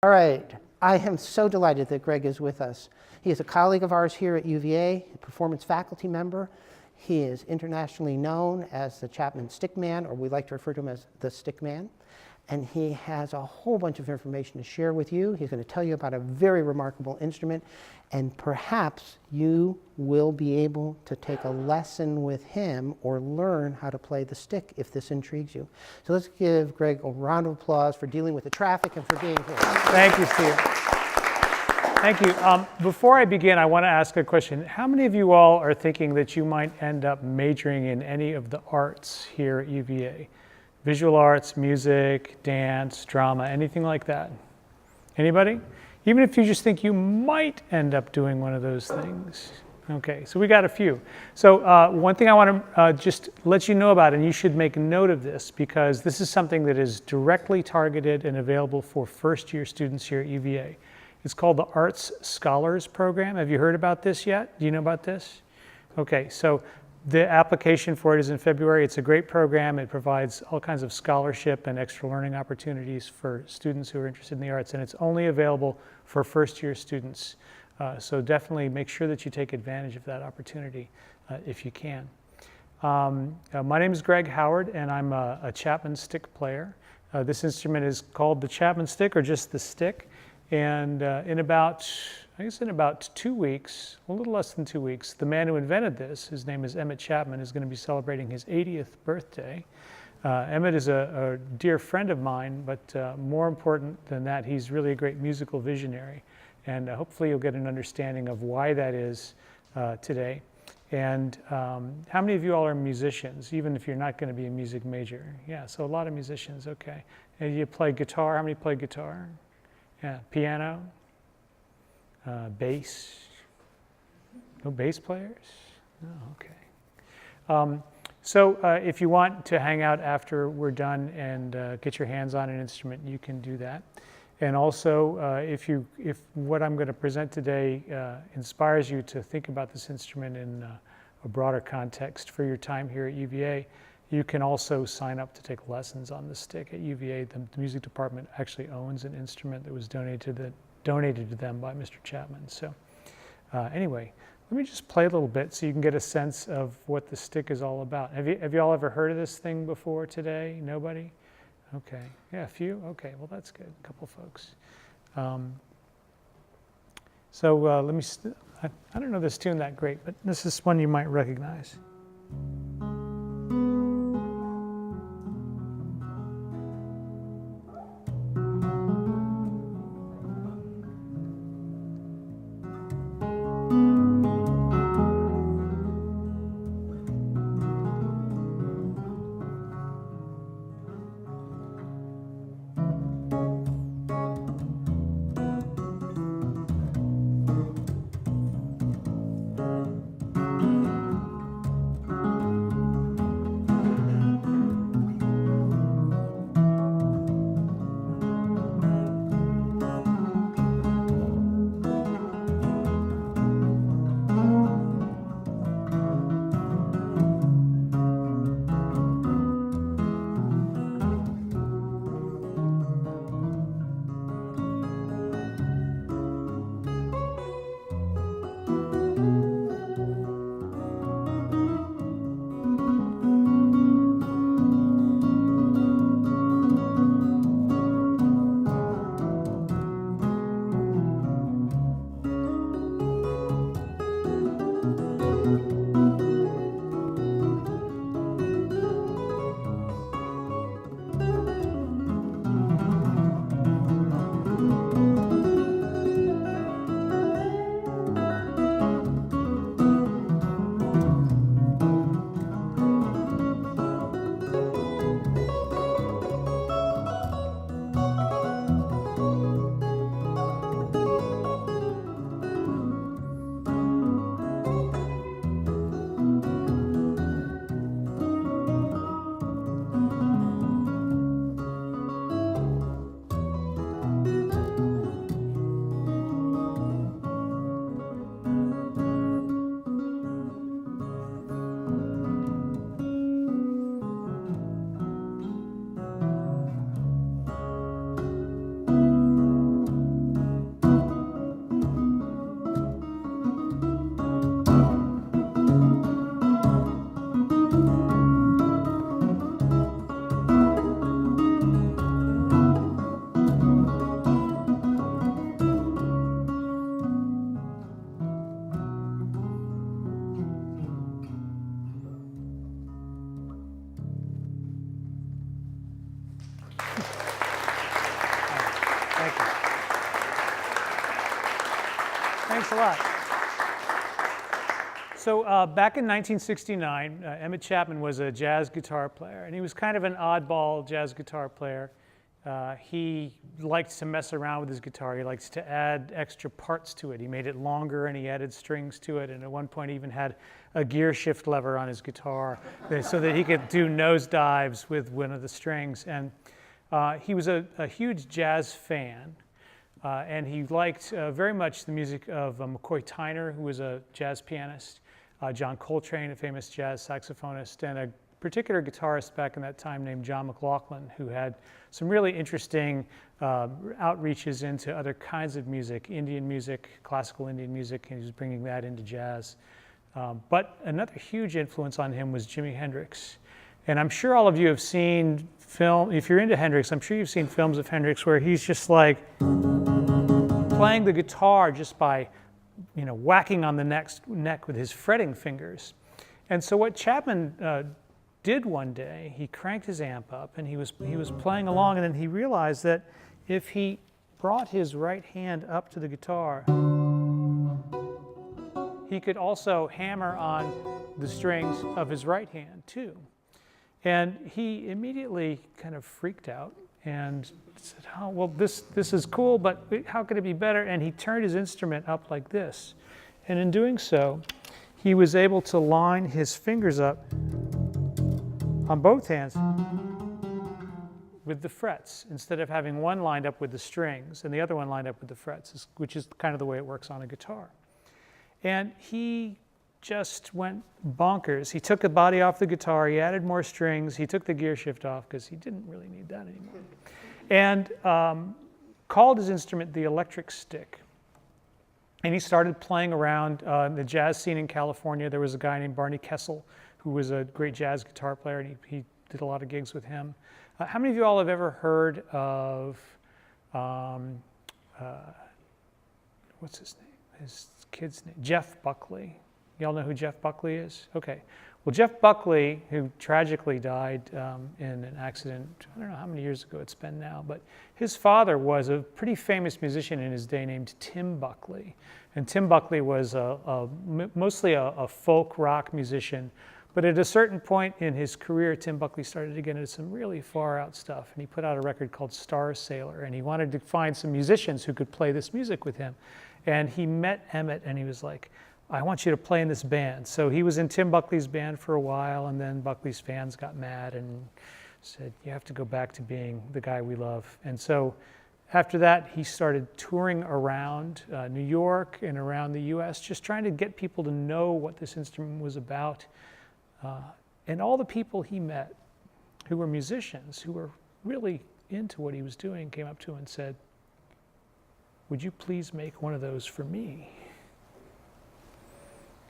All right, I am so delighted that Greg is with us. He is a colleague of ours here at UVA, a performance faculty member. He is internationally known as the Chapman Stickman, or we like to refer to him as the Stickman. And he has a whole bunch of information to share with you. He's going to tell you about a very remarkable instrument, and perhaps you will be able to take a lesson with him or learn how to play the stick if this intrigues you. So let's give Greg a round of applause for dealing with the traffic and for being here. Thank you, Steve. Thank you. Before I begin, I want to ask a question. How many of you all are thinking that you might end up majoring in any of the arts here at UVA? Visual arts, music, dance, drama, anything like that? Anybody? Even if you just think you might end up doing one of those things. Okay, so we got a few. So one thing I want to just let you know about, and you should make note of this, because this is something that is directly targeted and available for first-year students here at UVA. It's called the Arts Scholars Program. Have you heard about this yet? Do you know about this? Okay, so the application for it is in February. It's a great program. It provides all kinds of scholarship and extra learning opportunities for students who are interested in the arts, and it's only available for first-year students. So definitely make sure that you take advantage of that opportunity if you can. My name is Greg Howard, and I'm a Chapman stick player. This instrument is called the Chapman stick, or just the stick. And in about 2 weeks, a little less than 2 weeks, the man who invented this, his name is Emmett Chapman, is going to be celebrating his 80th birthday. Emmett is a dear friend of mine, but more important than that, he's really a great musical visionary. And hopefully you'll get an understanding of why that is today. And how many of you all are musicians, even if you're not going to be a music major? Yeah, so a lot of musicians, okay. And you play guitar. How many play guitar? Yeah, piano, bass. No bass players? Oh, okay. So if you want to hang out after we're done and get your hands on an instrument, you can do that. And also, if what I'm going to present today inspires you to think about this instrument in a broader context for your time here at UVA, you can also sign up to take lessons on the stick at UVA. The music department actually owns an instrument that was donated to them by Mr. Chapman. So anyway, let me just play a little bit so you can get a sense of what the stick is all about. Have you all ever heard of this thing before today? Nobody? Okay, yeah, a few? Okay, well that's good, a couple folks. So let me, I don't know this tune that great, but this is one you might recognize. Thanks a lot. So back in 1969, Emmett Chapman was a jazz guitar player, and he was kind of an oddball jazz guitar player. He liked to mess around with his guitar. He liked to add extra parts to it. He made it longer, and he added strings to it, and at one point even had a gear shift lever on his guitar so that he could do nose dives with one of the strings. And he was a huge jazz fan. And he liked very much the music of McCoy Tyner, who was a jazz pianist, John Coltrane, a famous jazz saxophonist, and a particular guitarist back in that time named John McLaughlin, who had some really interesting outreaches into other kinds of music, Indian music, classical Indian music, and he was bringing that into jazz. But another huge influence on him was Jimi Hendrix. And I'm sure all of you have seen film, if you're into Hendrix, I'm sure you've seen films of Hendrix where he's just like playing the guitar just by, whacking on the neck with his fretting fingers. And so what Chapman did one day, he cranked his amp up and he was playing along, and then he realized that if he brought his right hand up to the guitar, he could also hammer on the strings of his right hand too. And he immediately kind of freaked out and said, oh, well, this is cool, but how could it be better? And he turned his instrument up like this. And in doing so, he was able to line his fingers up on both hands with the frets, instead of having one lined up with the strings and the other one lined up with the frets, which is kind of the way it works on a guitar. And he just went bonkers. He took the body off the guitar, he added more strings, he took the gear shift off because he didn't really need that anymore, and called his instrument the electric stick. And he started playing around the jazz scene in California. There was a guy named Barney Kessel who was a great jazz guitar player, and he did a lot of gigs with him. How many of you all have ever heard of, what's his name? His kid's name? Jeff Buckley. Y'all know who Jeff Buckley is? Okay. Well, Jeff Buckley, who tragically died in an accident, I don't know how many years ago it's been now, but his father was a pretty famous musician in his day named Tim Buckley. And Tim Buckley was mostly a folk rock musician, but at a certain point in his career, Tim Buckley started to get into some really far out stuff, and he put out a record called Star Sailor, and he wanted to find some musicians who could play this music with him. And he met Emmett, and he was like, I want you to play in this band. So he was in Tim Buckley's band for a while, and then Buckley's fans got mad and said, you have to go back to being the guy we love. And so after that, he started touring around New York and around the US, just trying to get people to know what this instrument was about. And all the people he met who were musicians, who were really into what he was doing, came up to him and said, would you please make one of those for me?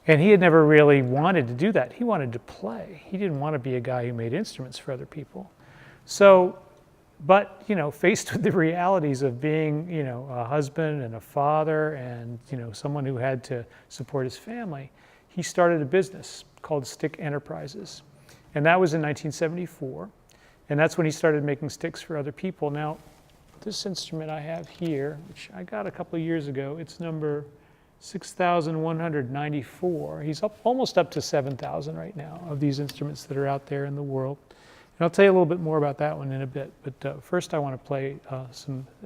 And he had never really wanted to do that. He wanted to play. He didn't want to be a guy who made instruments for other people. So, but, faced with the realities of being, a husband and a father and, someone who had to support his family, he started a business called Stick Enterprises. And that was in 1974. And that's when he started making sticks for other people. Now, this instrument I have here, which I got a couple of years ago, it's number 6,194. He's almost up to 7,000 right now of these instruments that are out there in the world. And I'll tell you a little bit more about that one in a bit. But first I want to play a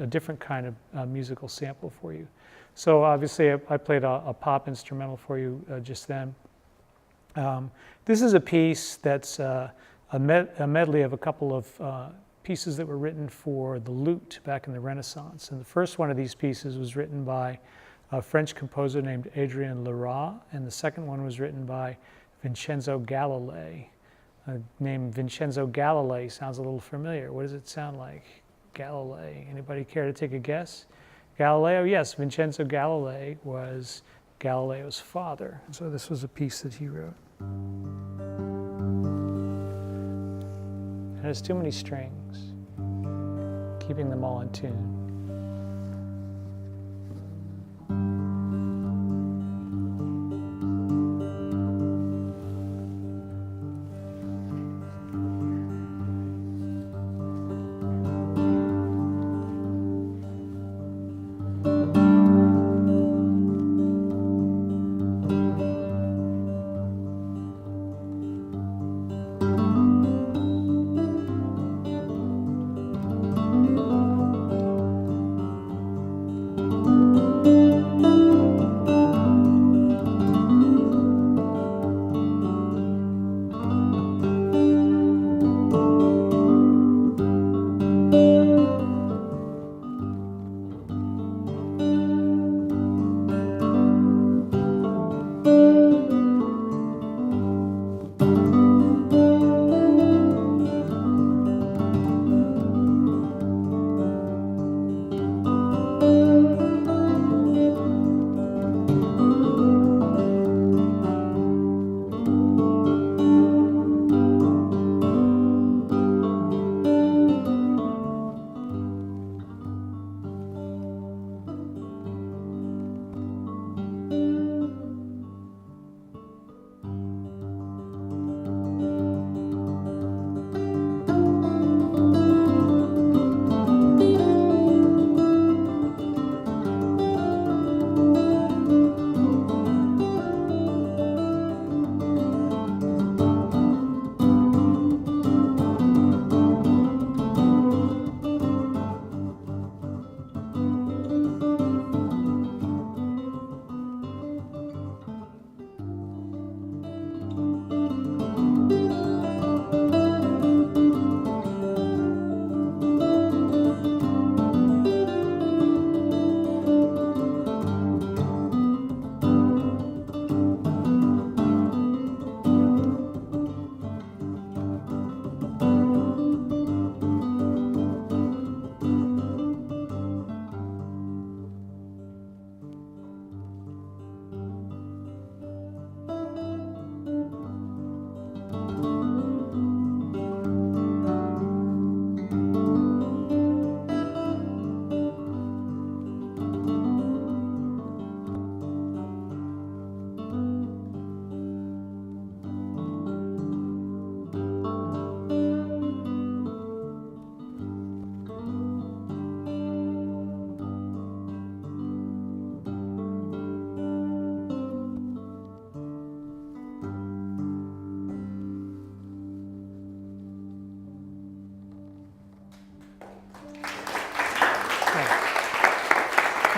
different kind of musical sample for you. So obviously I played a pop instrumental for you just then. This is a piece that's a medley of a couple of pieces that were written for the lute back in the Renaissance. And the first one of these pieces was written by a French composer named Adrien Lerat, and the second one was written by Vincenzo Galilei. The name Vincenzo Galilei sounds a little familiar. What does it sound like? Galilei. Anybody care to take a guess? Galileo? Yes, Vincenzo Galilei was Galileo's father. So this was a piece that he wrote. It has too many strings, keeping them all in tune.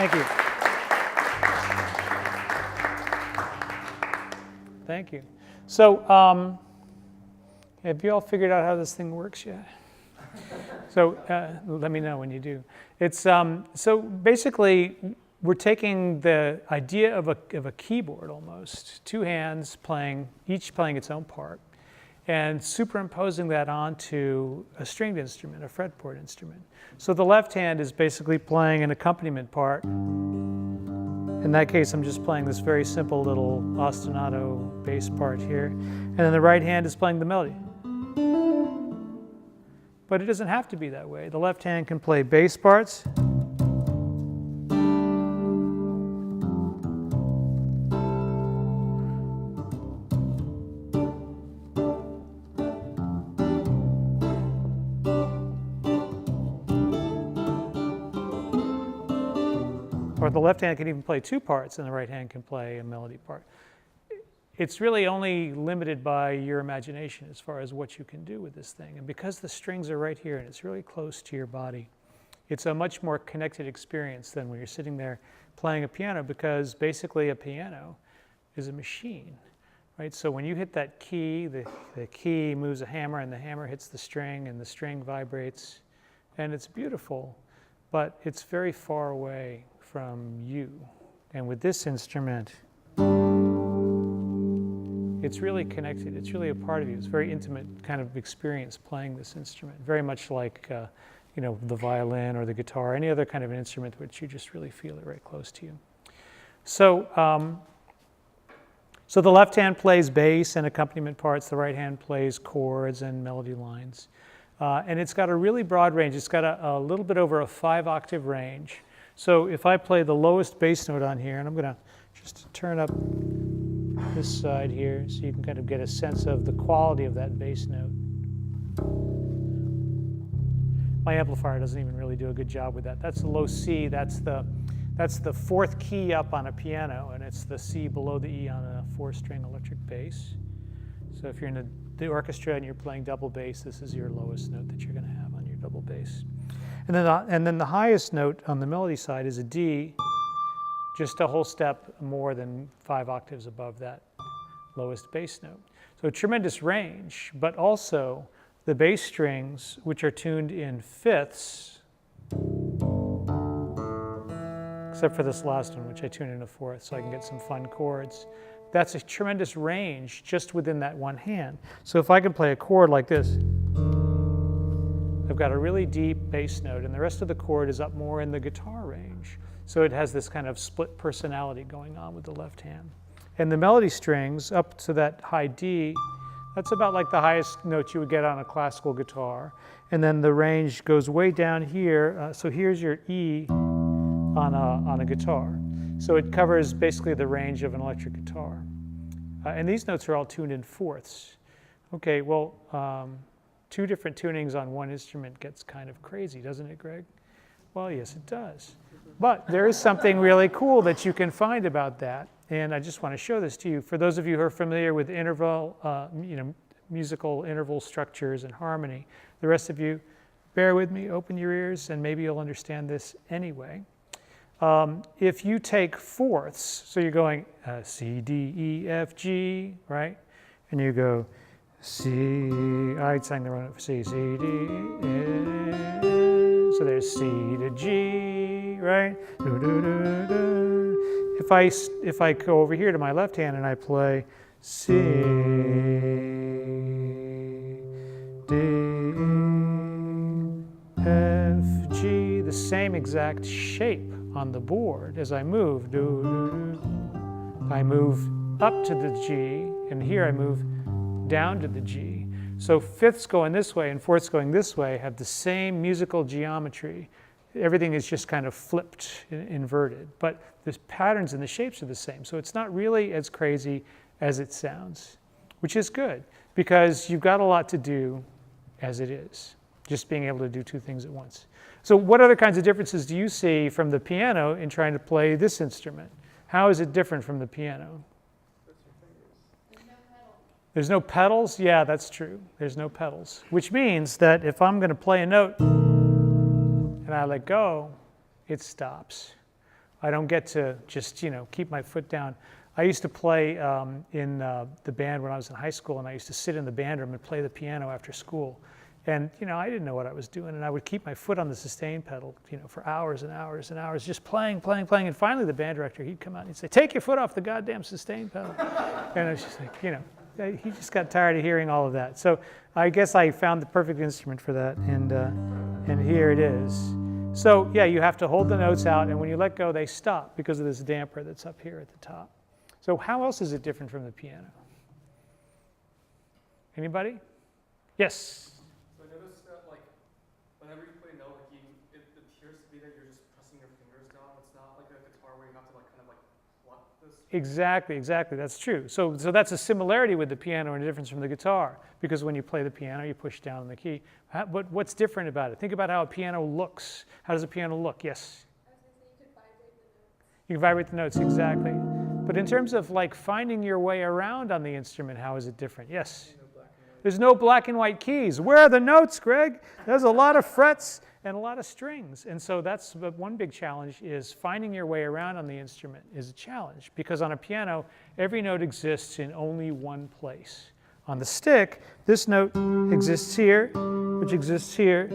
Thank you. Thank you. So, have you all figured out how this thing works yet? So let me know when you do. It's so basically we're taking the idea of a keyboard almost, two hands playing, each playing its own part, and superimposing that onto a stringed instrument, a fretboard instrument. So the left hand is basically playing an accompaniment part. In that case, I'm just playing this very simple little ostinato bass part here. And then the right hand is playing the melody. But it doesn't have to be that way. The left hand can play bass parts. Or the left hand can even play two parts, and the right hand can play a melody part. It's really only limited by your imagination as far as what you can do with this thing. And because the strings are right here and it's really close to your body, it's a much more connected experience than when you're sitting there playing a piano, because basically a piano is a machine, right? So when you hit that key, the key moves a hammer, and the hammer hits the string, and the string vibrates, and it's beautiful, but it's very far away from you. And with this instrument, it's really connected. It's really a part of you. It's a very intimate kind of experience playing this instrument, very much like the violin or the guitar, any other kind of an instrument which you just really feel it right close to you. So, so the left hand plays bass and accompaniment parts. The right hand plays chords and melody lines. And it's got a really broad range. It's got a little bit over a 5-octave range. So if I play the lowest bass note on here, and I'm going to just turn up this side here so you can kind of get a sense of the quality of that bass note. My amplifier doesn't even really do a good job with that. That's the low C. That's the fourth key up on a piano, and it's the C below the E on a 4-string electric bass. So if you're in the orchestra and you're playing double bass, this is your lowest note that you're going to have on your double bass. And then the highest note on the melody side is a D, just a whole step more than 5 octaves above that lowest bass note. So tremendous range, but also the bass strings, which are tuned in fifths, except for this last one, which I tune in a fourth so I can get some fun chords. That's a tremendous range just within that one hand. So if I can play a chord like this, I've got a really deep bass note, and the rest of the chord is up more in the guitar range. So it has this kind of split personality going on with the left hand. And the melody strings up to that high D, that's about like the highest note you would get on a classical guitar. And then the range goes way down here. So here's your E on a guitar. So it covers basically the range of an electric guitar. And these notes are all tuned in fourths. Okay, well, two different tunings on one instrument gets kind of crazy, doesn't it, Greg? Well, yes, it does. But there is something really cool that you can find about that, and I just want to show this to you. For those of you who are familiar with interval, musical interval structures and harmony, the rest of you, bear with me, open your ears, and maybe you'll understand this anyway. If you take fourths, so you're going C, D, E, F, G, right? And you go C, I sang the wrong note, C, C, D, E, so there's C to G, right? Do, do, do, do. If I go over here to my left hand and I play C, D, F, G, the same exact shape on the board as I move. Do, do, do. I move up to the G, and here I move down to the G. So fifths going this way and fourths going this way have the same musical geometry. Everything is just kind of flipped, inverted, but the patterns and the shapes are the same. So it's not really as crazy as it sounds, which is good because you've got a lot to do as it is, just being able to do two things at once. So what other kinds of differences do you see from the piano in trying to play this instrument? How is it different from the piano? There's no pedals? Yeah, that's true. There's no pedals, which means that if I'm going to play a note and I let go, it stops. I don't get to just, keep my foot down. I used to play in the band when I was in high school, and I used to sit in the band room and play the piano after school. And, I didn't know what I was doing, and I would keep my foot on the sustain pedal, for hours and hours and hours, just playing. And finally the band director, he'd come out and he'd say, "Take your foot off the goddamn sustain pedal." And I was just like, he just got tired of hearing all of that. So I guess I found the perfect instrument for that, and here it is. So yeah, you have to hold the notes out, and when you let go, they stop because of this damper that's up here at the top. So how else is it different from the piano? Anybody? Yes? So I noticed that, whenever you play a note, it appears to be that you're just pressing your fingers down. It's not like a guitar where you have to, pluck this. Exactly, that's true. So that's a similarity with the piano and a difference from the guitar, because when you play the piano, you push down on the key. But what's different about it? Think about how a piano looks. How does a piano look? Yes? I was going to say you could vibrate the notes. You can vibrate the notes, exactly. But in terms of finding your way around on the instrument, how is it different? Yes? There's no black and white keys. Where are the notes, Greg? There's a lot of frets and a lot of strings. And so that's one big challenge, is finding your way around on the instrument is a challenge, because on a piano, every note exists in only one place. On the stick, this note exists here, which exists here,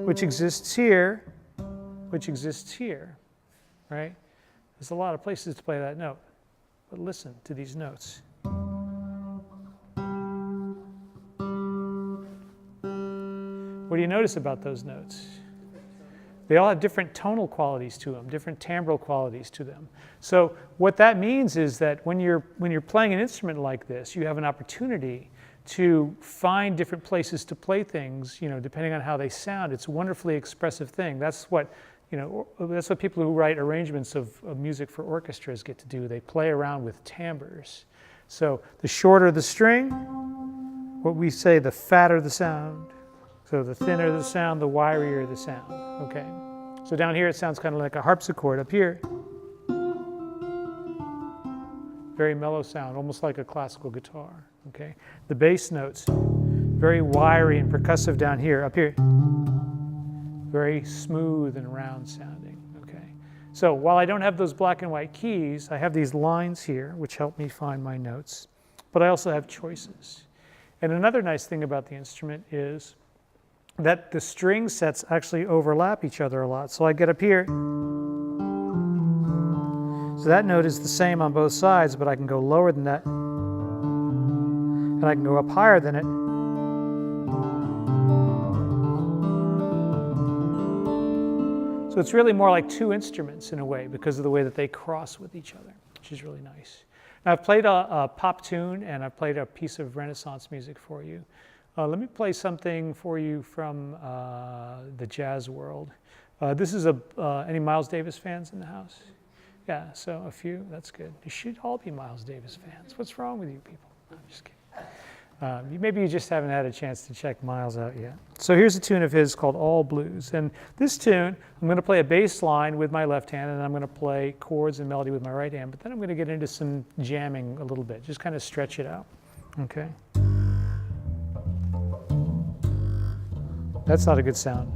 which exists here, which exists here, right? There's a lot of places to play that note. But listen to these notes. What do you notice about those notes? They all have different tonal qualities to them, different timbral qualities to them. So what that means is that when you're playing an instrument like this, you have an opportunity to find different places to play things, depending on how they sound. It's a wonderfully expressive thing. That's what people who write arrangements of music for orchestras get to do. They play around with timbres. So the shorter the string, what we say, the fatter the sound. So the thinner the sound, the wirier the sound, okay? So down here it sounds kind of like a harpsichord. Up here, very mellow sound, almost like a classical guitar, okay? The bass notes, very wiry and percussive down here. Up here, very smooth and round sounding, okay? So while I don't have those black and white keys, I have these lines here which help me find my notes, but I also have choices. And another nice thing about the instrument is that the string sets actually overlap each other a lot. So I get up here, so that note is the same on both sides, but I can go lower than that, and I can go up higher than it. So it's really more like two instruments in a way, because of the way that they cross with each other, which is really nice. Now I've played a pop tune, and I've played a piece of Renaissance music for you. Let me play something for you from the jazz world. This is any Miles Davis fans in the house? Yeah, so a few, that's good. You should all be Miles Davis fans. What's wrong with you people? I'm just kidding. Maybe you just haven't had a chance to check Miles out yet. So here's a tune of his called All Blues. And this tune, I'm going to play a bass line with my left hand, and I'm going to play chords and melody with my right hand. But then I'm going to get into some jamming a little bit, just kind of stretch it out, okay? That's not a good sound.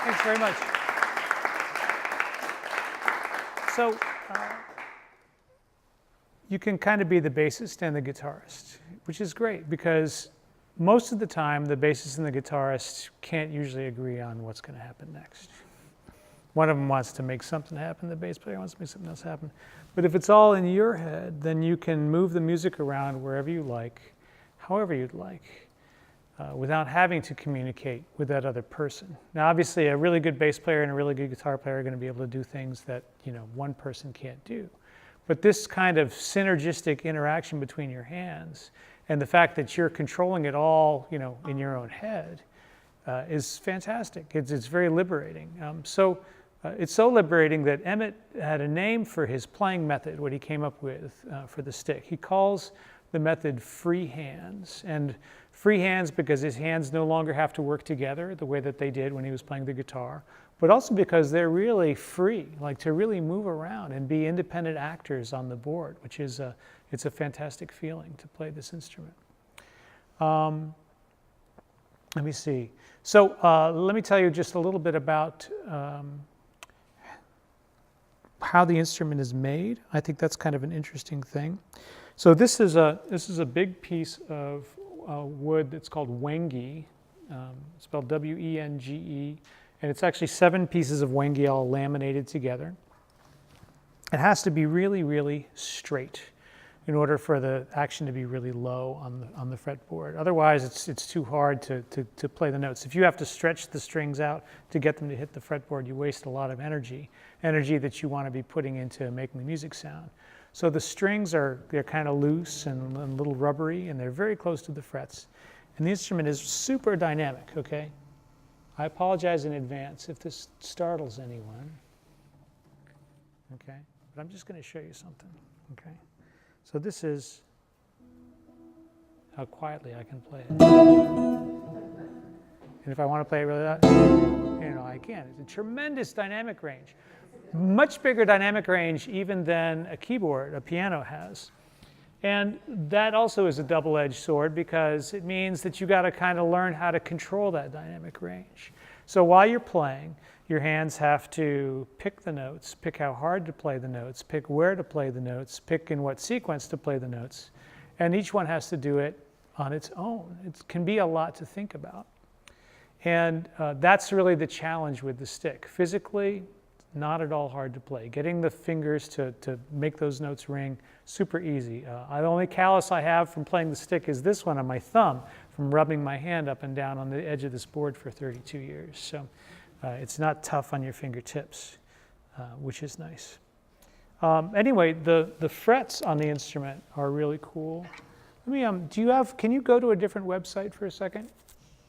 Thanks very much. So you can kind of be the bassist and the guitarist, which is great because most of the time the bassist and the guitarist can't usually agree on what's going to happen next. One of them wants to make something happen, the bass player wants to make something else happen. But if it's all in your head, then you can move the music around wherever you like, however you'd like, without having to communicate with that other person. Now, obviously, a really good bass player and a really good guitar player are going to be able to do things that, one person can't do. But this kind of synergistic interaction between your hands and the fact that you're controlling it all, in your own head, is fantastic. It's very liberating. It's so liberating that Emmett had a name for his playing method, what he came up with for the stick. He calls the method free hands. And free hands because his hands no longer have to work together the way that they did when he was playing the guitar, but also because they're really free, like to really move around and be independent actors on the board, which is it's a fantastic feeling to play this instrument. Let me see. So let me tell you just a little bit about how the instrument is made. I think that's kind of an interesting thing. So this is a big piece of wood that's called wenge, spelled W-E-N-G-E, and it's actually 7 pieces of wenge all laminated together. It has to be really, really straight in order for the action to be really low on the fretboard. Otherwise, it's too hard to play the notes. If you have to stretch the strings out to get them to hit the fretboard, you waste a lot of energy that you want to be putting into making the music sound. So the strings they're kind of loose and a little rubbery, and they're very close to the frets. And the instrument is super dynamic, okay? I apologize in advance if this startles anyone, okay? But I'm just going to show you something, okay? So this is how quietly I can play it. And if I want to play it really loud, I can. It's a tremendous dynamic range. Much bigger dynamic range even than a keyboard, a piano has. And that also is a double-edged sword because it means that you got to kind of learn how to control that dynamic range. So while you're playing, your hands have to pick the notes, pick how hard to play the notes, pick where to play the notes, pick in what sequence to play the notes. And each one has to do it on its own. It can be a lot to think about. And that's really the challenge with the stick. Physically, not at all hard to play. Getting the fingers to make those notes ring, super easy. The only callus I have from playing the stick is this one on my thumb from rubbing my hand up and down on the edge of this board for 32 years. So it's not tough on your fingertips, which is nice. Anyway, the frets on the instrument are really cool. Let me, can you go to a different website for a second?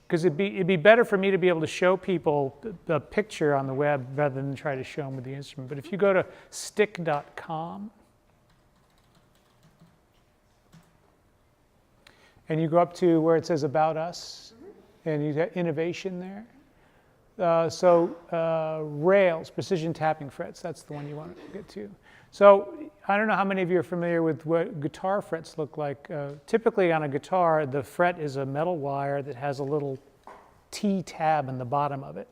Because it'd be better for me to be able to show people the picture on the web rather than try to show them with the instrument. But if you go to stick.com and you go up to where it says About Us, and you get innovation there. Rails, precision tapping frets, that's the one you want to get to. So I don't know how many of you are familiar with what guitar frets look like. Typically on a guitar, the fret is a metal wire that has a little T tab in the bottom of it.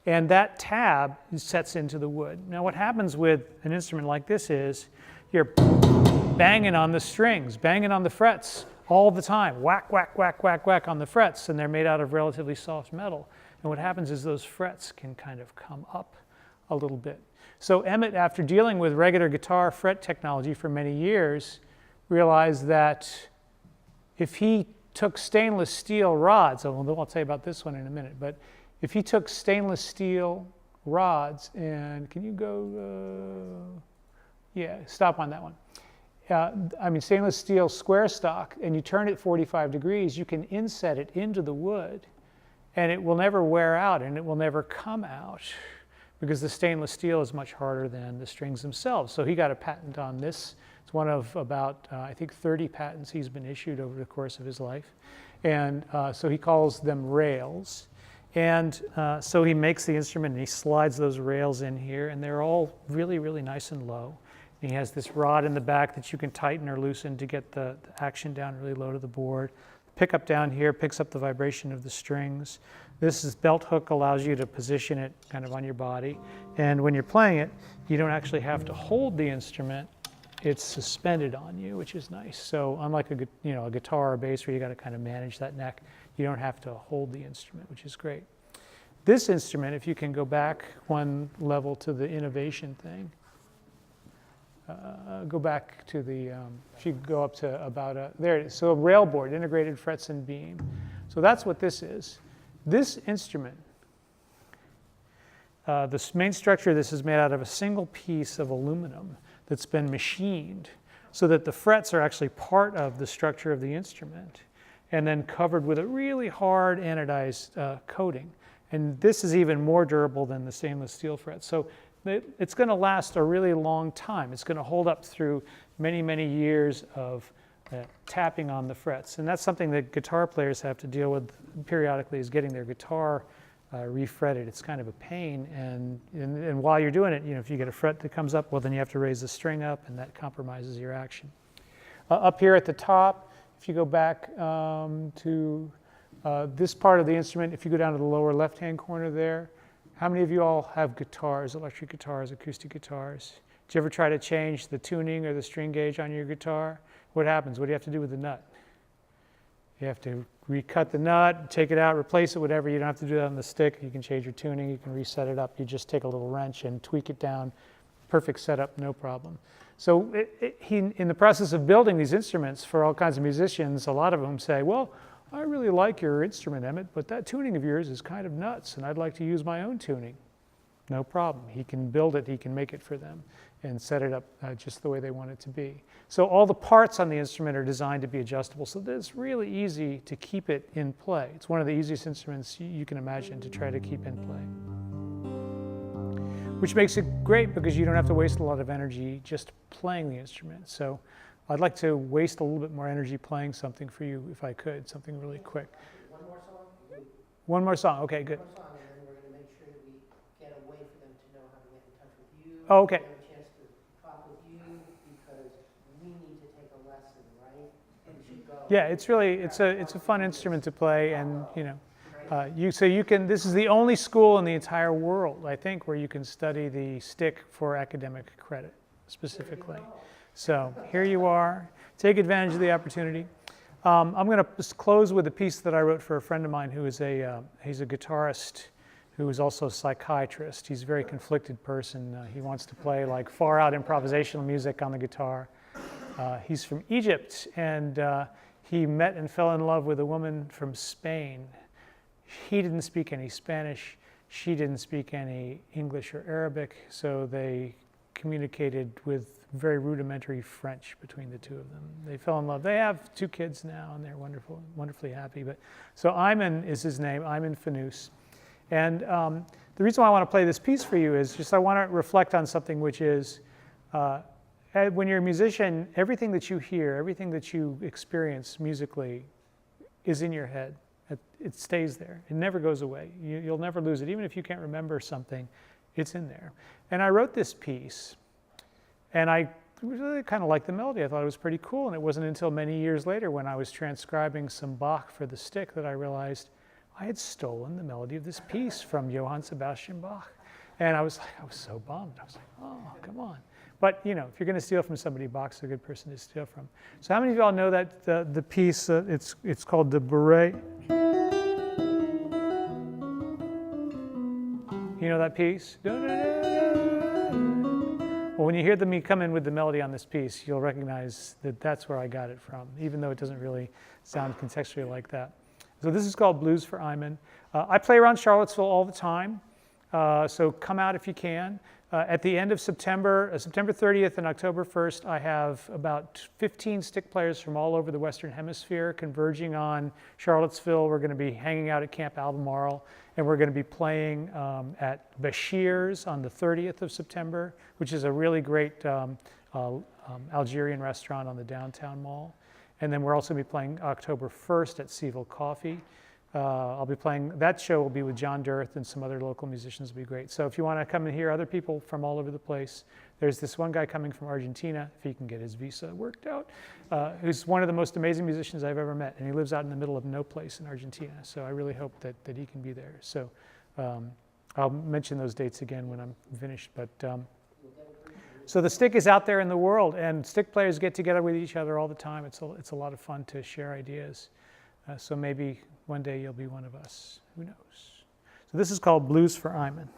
And that tab sets into the wood. Now what happens with an instrument like this is you're banging on the strings, banging on the frets all the time. Whack, whack, whack, whack, whack on the frets, and they're made out of relatively soft metal. And what happens is those frets can kind of come up a little bit. So Emmett, after dealing with regular guitar fret technology for many years, realized that if he took stainless steel rods, I'll tell you about this one in a minute, but if he took stainless steel rods and, can you go, yeah, stop on that one. Stainless steel square stock, and you turn it 45 degrees, you can inset it into the wood, and it will never wear out, and it will never come out, because the stainless steel is much harder than the strings themselves. So he got a patent on this. It's one of about, I think, 30 patents he's been issued over the course of his life. And so he calls them rails. And so he makes the instrument, and he slides those rails in here, and they're all really, really nice and low. And he has this rod in the back that you can tighten or loosen to get the action down really low to the board. Pickup down here picks up the vibration of the strings. This belt hook allows you to position it kind of on your body. And when you're playing it, you don't actually have to hold the instrument. It's suspended on you, which is nice. So unlike a guitar or bass where you got to kind of manage that neck, you don't have to hold the instrument, which is great. This instrument, if you can go back one level to the innovation thing, go back to the, if you go up to about, there it is. So a rail board, integrated frets and beam. So that's what this is. This instrument, the main structure of this is made out of a single piece of aluminum that's been machined so that the frets are actually part of the structure of the instrument and then covered with a really hard anodized coating. And this is even more durable than the stainless steel frets. So it's going to last a really long time. It's going to hold up through many, many years of tapping on the frets. And that's something that guitar players have to deal with periodically, is getting their guitar refretted. It's kind of a pain. And while you're doing it, if you get a fret that comes up, well, then you have to raise the string up, and that compromises your action. Up here at the top, if you go back to this part of the instrument, if you go down to the lower left-hand corner there, how many of you all have guitars, electric guitars, acoustic guitars? Did you ever try to change the tuning or the string gauge on your guitar? What happens? What do you have to do with the nut? You have to recut the nut, take it out, replace it, whatever. You don't have to do that on the stick. You can change your tuning. You can reset it up. You just take a little wrench and tweak it down. Perfect setup, no problem. So in the process of building these instruments for all kinds of musicians, a lot of them say, well, I really like your instrument, Emmett, but that tuning of yours is kind of nuts, and I'd like to use my own tuning. No problem. He can build it. He can make it for them and set it up just the way they want it to be. So all the parts on the instrument are designed to be adjustable, so that it's really easy to keep it in play. It's one of the easiest instruments you can imagine to try to keep in play, which makes it great because you don't have to waste a lot of energy just playing the instrument. So I'd like to waste a little bit more energy playing something for you if I could, something really quick. One more song? One more song, okay, good. One more song, and then we're going to make sure that we get a way for them to know how to get in touch with you. Oh, okay. Have a chance to talk with you, because we need to take a lesson, right? And you should go. Yeah, it's a fun instrument to play, and this is the only school in the entire world, I think, where you can study the stick for academic credit specifically. So here you are. Take advantage of the opportunity. I'm going to close with a piece that I wrote for a friend of mine who is he's a guitarist who is also a psychiatrist. He's a very conflicted person. He wants to play like far out improvisational music on the guitar. He's from Egypt, and he met and fell in love with a woman from Spain. He didn't speak any Spanish. She didn't speak any English or Arabic, so they communicated with very rudimentary French between the two of them. They fell in love. They have 2 kids now, and they're wonderfully happy. So Ayman is his name, Ayman Fanous. And the reason why I want to play this piece for you is just I want to reflect on something, which is when you're a musician, everything that you hear, everything that you experience musically is in your head. It stays there. It never goes away. You'll never lose it. Even if you can't remember something, it's in there. And I wrote this piece, and I really kind of liked the melody. I thought it was pretty cool, and it wasn't until many years later when I was transcribing some Bach for the stick that I realized I had stolen the melody of this piece from Johann Sebastian Bach. And I was so bummed. I was like, oh, come on. But, if you're going to steal from somebody, Bach's a good person to steal from. So how many of y'all know that the piece, it's called the Bourrée? You know that piece? Well, when you hear me come in with the melody on this piece, you'll recognize that that's where I got it from, even though it doesn't really sound contextually like that. So this is called Blues for Ayman. I play around Charlottesville all the time, so come out if you can. At the end of September, September 30th and October 1st, I have about 15 stick players from all over the Western Hemisphere converging on Charlottesville. We're going to be hanging out at Camp Albemarle, and we're going to be playing at Bashir's on the 30th of September, which is a really great Algerian restaurant on the downtown mall. And then we're also going to be playing October 1st at Seville Coffee. I'll be playing, that show will be with John Dirth and some other local musicians. Will be great. So if you want to come and hear other people from all over the place, there's this one guy coming from Argentina, if he can get his visa worked out, who's one of the most amazing musicians I've ever met, and he lives out in the middle of no place in Argentina. So I really hope that he can be there. So I'll mention those dates again when I'm finished. But so the stick is out there in the world, and stick players get together with each other all the time. It's a lot of fun to share ideas. So maybe one day you'll be one of us. Who knows? So this is called Blues for Iman.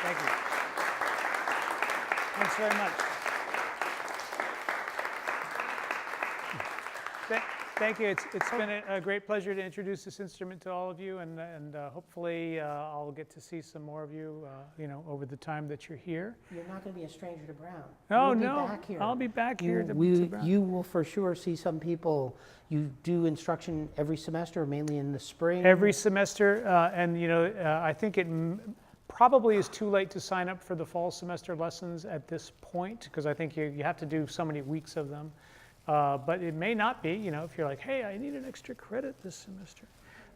Thank you. Thanks very much. Thank you. It's been a great pleasure to introduce this instrument to all of you, and hopefully I'll get to see some more of you, over the time that you're here. You're not going to be a stranger to Brown. Oh, You'll be no, back here. I'll be back here to Brown. You will for sure see some people. You do instruction every semester, or mainly in the spring? Every semester, and I think it probably is too late to sign up for the fall semester lessons at this point, because I think you have to do so many weeks of them. But it may not be, if you're like, hey, I need an extra credit this semester.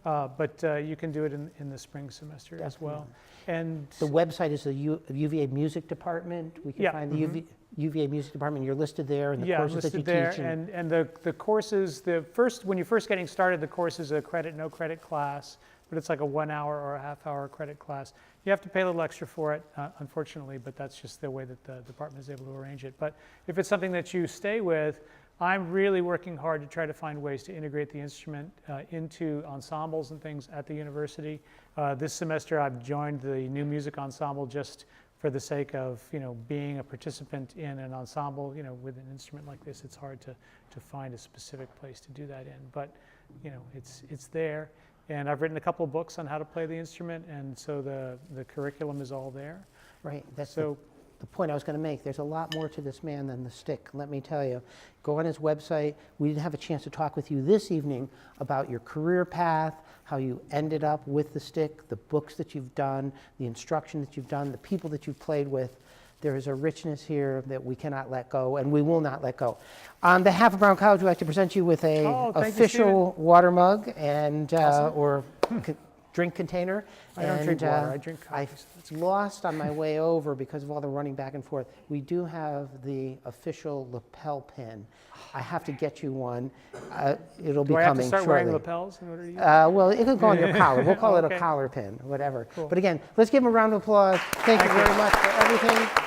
But you can do it in the spring semester as well. And The website is the UVA Music Department. We can Yeah, find the UVA Music Department. You're listed there, and the courses that you listed there. teach. And the courses, when you're first getting started, the course is a credit, no credit class, but it's like a 1 hour or a half hour credit class. You have to pay a little extra for it, unfortunately, but that's just the way that the department is able to arrange it. But if it's something that you stay with, I'm really working hard to try to find ways to integrate the instrument into ensembles and things at the university. This semester I've joined the new music ensemble just for the sake of being a participant in an ensemble. With an instrument like this, it's hard to find a specific place to do that in. But it's there, and I've written a couple of books on how to play the instrument, and so the curriculum is all there. Right. That's So the point I was going to make, there's a lot more to this man than the stick, let me tell you. Go on his website. We didn't have a chance to talk with you this evening about your career path, how you ended up with the stick, the books that you've done, the instruction that you've done, the people that you've played with. There is a richness here that we cannot let go, and we will not let go. On behalf of Brown College, we'd like to present you with a Oh, thank you, official water mug and or drink container. I don't drink water, I drink coffee. I lost on my way over because of all the running back and forth. We do have the official lapel pin. I have to get you one. It'll be Do I have to coming start shortly. wearing lapels in order to use it? Well, it could go on your collar. We'll call it a Okay. collar pin, whatever. Cool. But again, let's give him a round of applause. Thank you very much for everything.